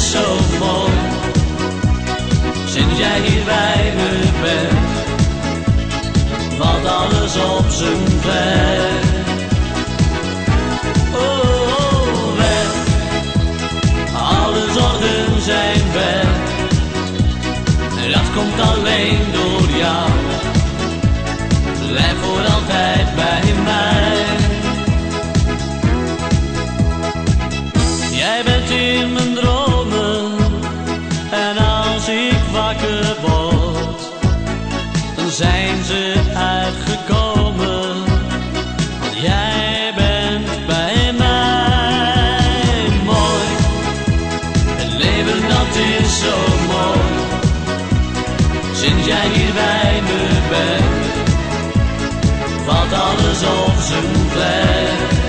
is zo mooi. Sinds jij hier bij me bent, valt alles op zijn plek. Oh, weg, alle zorgen zijn weg. En dat komt alleen door jou. Blijf voor altijd bij mij. Jij bent in mijn dromen. En als ik wakker word, dan zijn ze uitgekomen. Want jij bent bij mij. Mooi, het leven dat is zo mooi. Sinds jij hier bij me bent, valt alles op zijn plek.